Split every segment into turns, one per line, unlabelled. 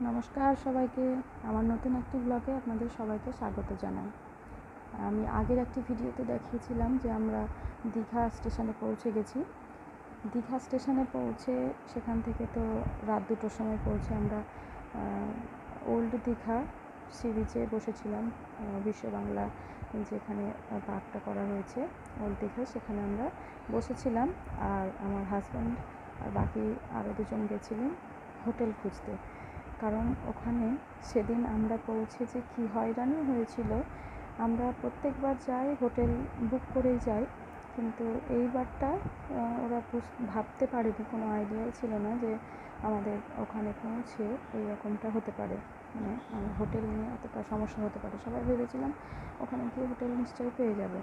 নমস্কার সবাইকে, আমার নতুন একটি ব্লগে আপনাদের সবাইকে স্বাগত জানাই। আমি আগের একটি ভিডিওতে দেখিয়েছিলাম যে আমরা দীঘা স্টেশনে পৌঁছে গেছি। দীঘা স্টেশনে পৌঁছে সেখান থেকে তো রাত 2টোর সময় পৌঁছে আমরা ওল্ড দীঘা সি বিচে বসেছিলাম। বিশ্ব বাংলা যেখানে পার্কটা করা হয়েছে ওল্ড দীঘা, সেখানে আমরা বসেছিলাম। আর আমার হাজব্যান্ড আর বাকি আরও দুজন গেছিলেন হোটেল খুঁজতে, কারণ ওখানে সেদিন আমরা পৌঁছে যে কী হয়রানি হয়েছিল। আমরা প্রত্যেকবার যাই হোটেল বুক করেই যাই, কিন্তু এইবারটা ওরা ভাবতে পারেনি, কোনো আইডিয়াই ছিল না যে আমাদের ওখানে পৌঁছে এই রকমটা হতে পারে, মানে হোটেল নিয়ে এতটা সমস্যা হতে পারে। সবাই ভেবেছিলাম ওখানে গিয়ে হোটেল নিশ্চয়ই পেয়ে যাবে,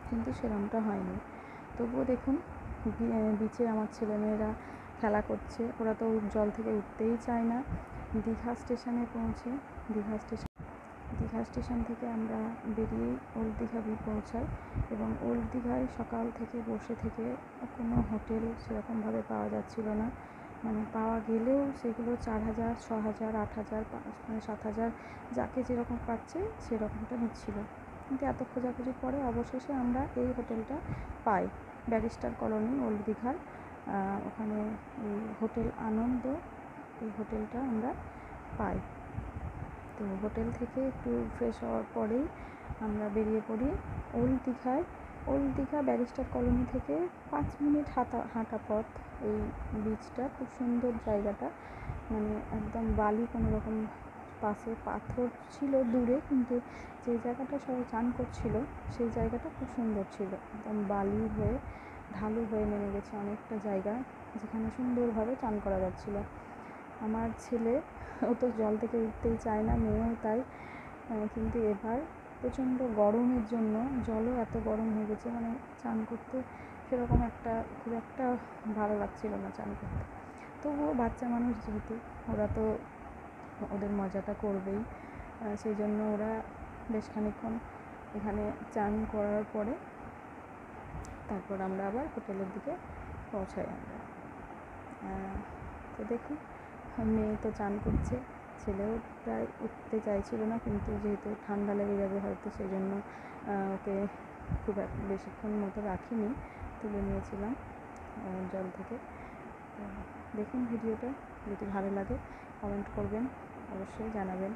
কিন্তু সেরকমটা হয়নি। তবুও দেখুন বিচে আমার ছেলেমেয়েরা খেলা করছে, ওরা তো জল থেকে উঠতেই চায় না। দীঘা স্টেশনে পৌঁছে দীঘা স্টেশন থেকে আমরা বেরিয়ে ওল্ড দীঘা পৌঁছাই, এবং ওল্ড দীঘায় সকাল থেকে বসে থেকে কোনো হোটেল সেরকমভাবে পাওয়া যাচ্ছিল না। মানে পাওয়া গেলেও সেগুলো 4,000, 6,000, 8,000, মানে 7,000, যাকে যেরকম পাচ্ছে সেরকমটা নিচ্ছিল। কিন্তু এত খোঁজাখুঁজির পরে অবশেষে আমরা এই হোটেলটা পাই, ব্যারিস্টার কলোনি ওল্ড দীঘার ওখানে এই হোটেল আনন্দ, এই হোটেলটা আমরা পাই। তো হোটেল থেকে একটু ফ্রেশ হওয়ার পরেই আমরা বেরিয়ে পড়ি ওল্ড দীঘায়। ওল্ড দীঘা ব্যারিস্টার কলোনি থেকে 5 মিনিট হাঁটা পথ। এই বিচটা খুব সুন্দর জায়গাটা, মানে একদম বালি, কোনো রকম পাশে পাথর ছিল দূরে, কিন্তু যে জায়গাটা সবাই চান করছিল সেই জায়গাটা খুব সুন্দর ছিল। একদম বালি হয়ে ঢালু হয়ে নেমে গেছে অনেকটা জায়গা, যেখানে সুন্দরভাবে চান করা যাচ্ছিল। আমার ছেলে ও তো জল থেকে উঠতেই চায় না, মেয়েও তাই। কিন্তু এবার প্রচণ্ড গরমের জন্য জলও এত গরম হয়ে গেছে, মানে চান করতে সেরকম খুব একটা ভালো লাগছিল না চান করতে। তবুও বাচ্চা মানুষ যেহেতু, ওরা তো ওদের মজাটা করবেই, সেই জন্য ওরা বেশ খানিকক্ষণ এখানে চান করার পরে তারপর আমরা আবার হোটেলের দিকে পৌঁছাই। আমরা তো দেখুন, মেয়ে তো চান করছে, ছেলেও প্রায় উঠতে চাইছিল না, কিন্তু যেহেতু ঠান্ডা লেগে যাবে হয়তো সেই জন্য ওকে খুব বেশিক্ষণ মতো রাখিনি, তুলে নিয়েছিলাম জল থেকে। দেখুন ভিডিওটা, যদি ভালো লাগে কমেন্ট করবেন, অবশ্যই জানাবেন।